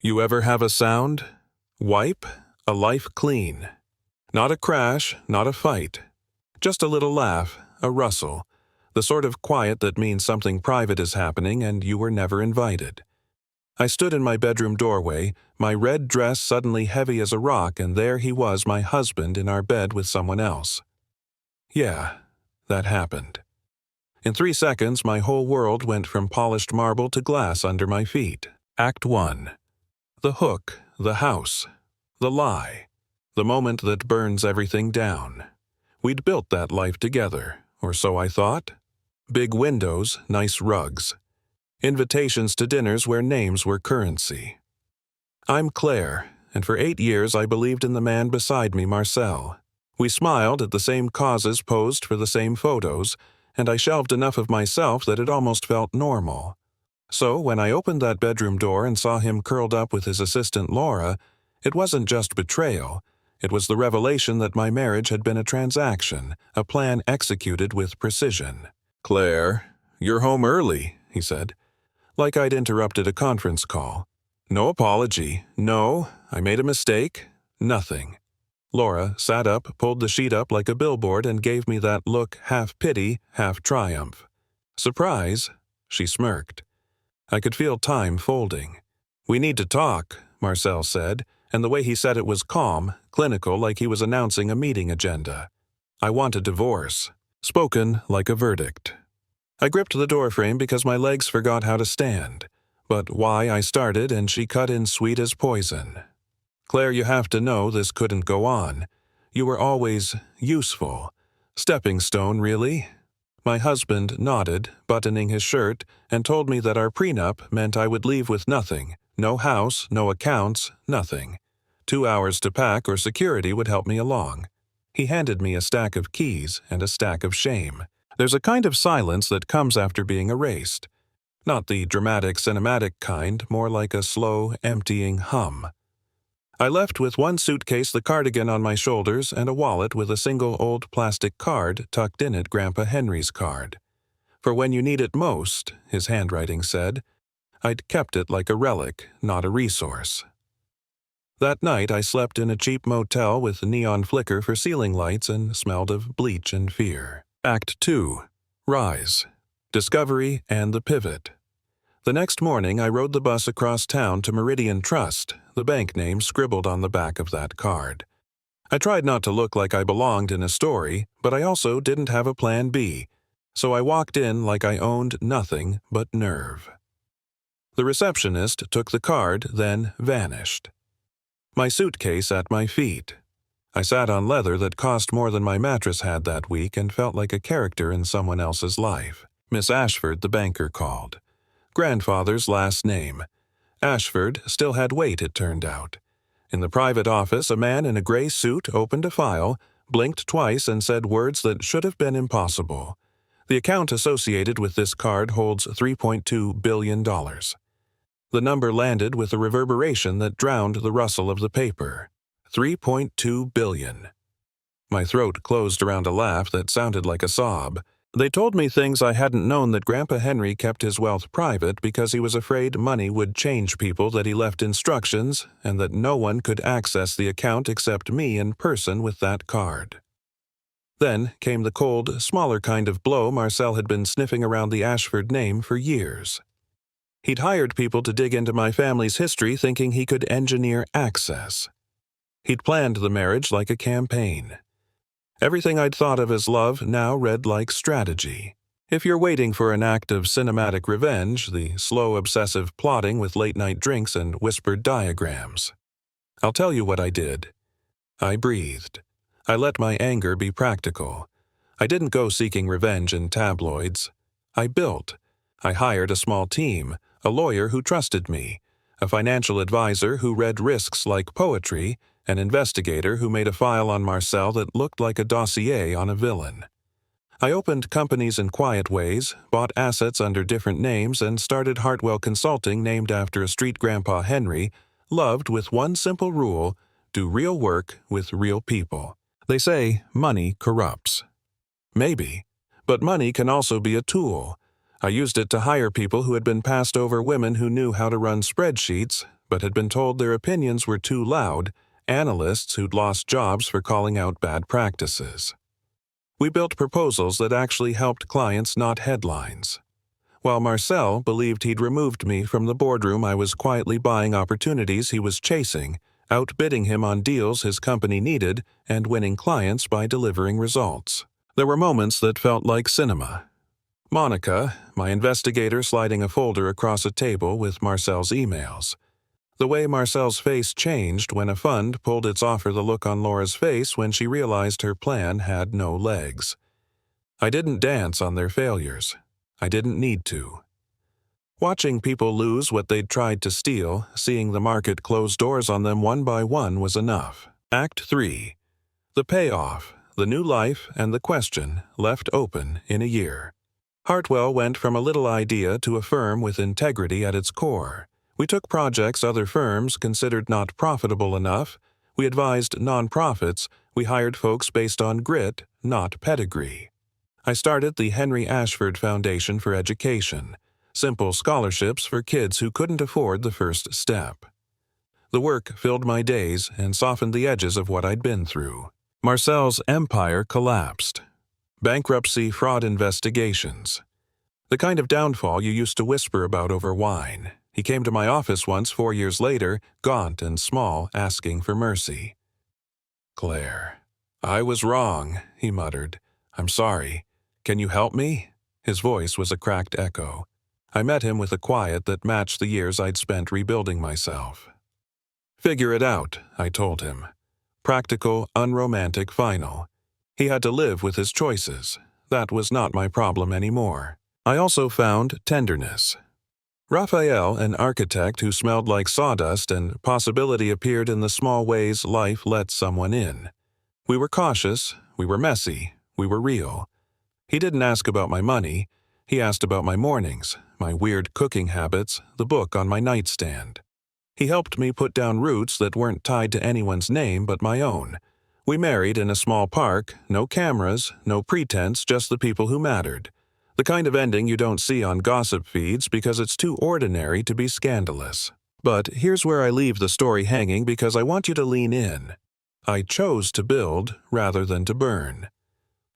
You ever have a sound? Wipe a life clean. Not a crash, not a fight. Just a little laugh, a rustle. The sort of quiet that means something private is happening and you were never invited. I stood in my bedroom doorway, my red dress suddenly heavy as a rock, and there he was, my husband, in our bed with someone else. Yeah, that happened. In 3 seconds, my whole world went from polished marble to glass under my feet. Act 1. The hook, the house, the lie, the moment that burns everything down. We'd built that life together, or so I thought. Big windows, nice rugs. Invitations to dinners where names were currency. I'm Claire, and for 8 years I believed in the man beside me, Marcel. We smiled at the same causes, posed for the same photos, and I shelved enough of myself that it almost felt normal. So when I opened that bedroom door and saw him curled up with his assistant Laura, it wasn't just betrayal. It was the revelation that my marriage had been a transaction, a plan executed with precision. "Claire, you're home early," he said, like I'd interrupted a conference call. No apology. No, I made a mistake. Nothing. Laura sat up, pulled the sheet up like a billboard, and gave me that look, half pity, half triumph. Surprise? She smirked. I could feel time folding. "We need to talk," Marcel said, and the way he said it was calm, clinical, like he was announcing a meeting agenda. "I want a divorce." Spoken like a verdict. I gripped the doorframe because my legs forgot how to stand. But why I started, and she cut in sweet as poison. "Claire, you have to know this couldn't go on. You were always useful. Stepping stone, really." My husband nodded, buttoning his shirt, and told me that our prenup meant I would leave with nothing. No house, no accounts, nothing. 2 hours to pack or security would help me along. He handed me a stack of keys and a stack of shame. There's a kind of silence that comes after being erased. Not the dramatic, cinematic kind, more like a slow, emptying hum. I left with one suitcase, the cardigan on my shoulders, and a wallet with a single old plastic card tucked in it, Grandpa Henry's card. For when you need it most, his handwriting said. I'd kept it like a relic, not a resource. That night I slept in a cheap motel with neon flicker for ceiling lights and smelled of bleach and fear. Act 2. Rise. Discovery and the pivot. The next morning I rode the bus across town to Meridian Trust, the bank name scribbled on the back of that card. I tried not to look like I belonged in a story, but I also didn't have a plan B, so I walked in like I owned nothing but nerve. The receptionist took the card, then vanished. My suitcase at my feet. I sat on leather that cost more than my mattress had that week and felt like a character in someone else's life. Miss Ashford, the banker, called. Grandfather's last name. Ashford still had weight, it turned out. In the private office, a man in a gray suit opened a file, blinked twice, and said words that should have been impossible. The account associated with this card holds $3.2 billion. The number landed with a reverberation that drowned the rustle of the paper. $3.2 billion. My throat closed around a laugh that sounded like a sob. They told me things I hadn't known, that Grandpa Henry kept his wealth private because he was afraid money would change people, that he left instructions, and that no one could access the account except me in person with that card. Then came the cold, smaller kind of blow. Marcel had been sniffing around the Ashford name for years. He'd hired people to dig into my family's history thinking he could engineer access. He'd planned the marriage like a campaign. Everything I'd thought of as love now read like strategy. If you're waiting for an act of cinematic revenge, the slow, obsessive plotting with late-night drinks and whispered diagrams. I'll tell you what I did. I breathed. I let my anger be practical. I didn't go seeking revenge in tabloids. I built. I hired a small team, a lawyer who trusted me, a financial advisor who read risks like poetry, an investigator who made a file on Marcel that looked like a dossier on a villain. I opened companies in quiet ways, bought assets under different names, and started Hartwell Consulting, named after a street Grandpa Henry, loved with one simple rule: do real work with real people. They say money corrupts. Maybe, but money can also be a tool. I used it to hire people who had been passed over, women who knew how to run spreadsheets, but had been told their opinions were too loud, analysts who'd lost jobs for calling out bad practices. We built proposals that actually helped clients, not headlines. While Marcel believed he'd removed me from the boardroom, I was quietly buying opportunities he was chasing, outbidding him on deals his company needed, and winning clients by delivering results. There were moments that felt like cinema. Monica, my investigator, sliding a folder across a table with Marcel's emails. The way Marcel's face changed when a fund pulled its offer, the look on Laura's face when she realized her plan had no legs. I didn't dance on their failures. I didn't need to. Watching people lose what they'd tried to steal, seeing the market close doors on them one by one was enough. Act 3. The payoff, the new life, and the question left open in a year. Hartwell went from a little idea to a firm with integrity at its core. We took projects other firms considered not profitable enough. We advised nonprofits. We hired folks based on grit, not pedigree. I started the Henry Ashford Foundation for Education, simple scholarships for kids who couldn't afford the first step. The work filled my days and softened the edges of what I'd been through. Marcel's empire collapsed. Bankruptcy, fraud investigations. The kind of downfall you used to whisper about over wine. He came to my office once 4 years later, gaunt and small, asking for mercy. "Claire, I was wrong," he muttered. "I'm sorry. Can you help me?" His voice was a cracked echo. I met him with a quiet that matched the years I'd spent rebuilding myself. "Figure it out," I told him. Practical, unromantic, final. He had to live with his choices. That was not my problem anymore. I also found tenderness. Raphael, an architect who smelled like sawdust, and possibility appeared in the small ways life lets someone in. We were cautious, we were messy, we were real. He didn't ask about my money. He asked about my mornings, my weird cooking habits, the book on my nightstand. He helped me put down roots that weren't tied to anyone's name but my own. We married in a small park, no cameras, no pretense, just the people who mattered. The kind of ending you don't see on gossip feeds because it's too ordinary to be scandalous. But here's where I leave the story hanging because I want you to lean in. I chose to build rather than to burn.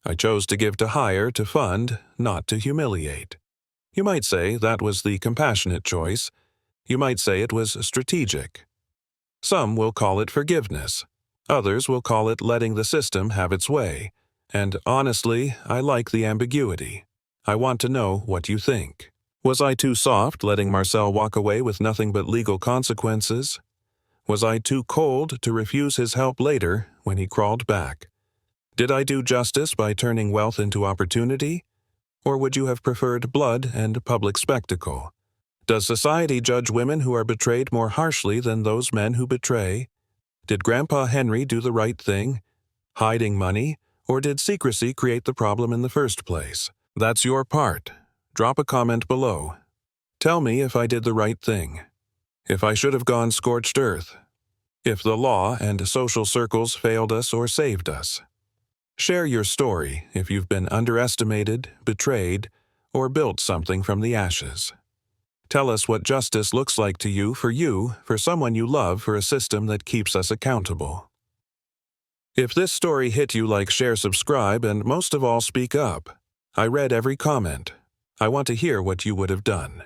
I chose to give, to hire, to fund, not to humiliate. You might say that was the compassionate choice. You might say it was strategic. Some will call it forgiveness. Others will call it letting the system have its way. And honestly, I like the ambiguity. I want to know what you think. Was I too soft, letting Marcel walk away with nothing but legal consequences? Was I too cold to refuse his help later when he crawled back? Did I do justice by turning wealth into opportunity? Or would you have preferred blood and public spectacle? Does society judge women who are betrayed more harshly than those men who betray? Did Grandpa Henry do the right thing, hiding money, or did secrecy create the problem in the first place? That's your part. Drop a comment below. Tell me if I did the right thing. If I should have gone scorched earth. If the law and social circles failed us or saved us. Share your story if you've been underestimated, betrayed, or built something from the ashes. Tell us what justice looks like to you, for someone you love, for a system that keeps us accountable. If this story hit you, like, share, subscribe, and most of all, speak up. I read every comment. I want to hear what you would have done.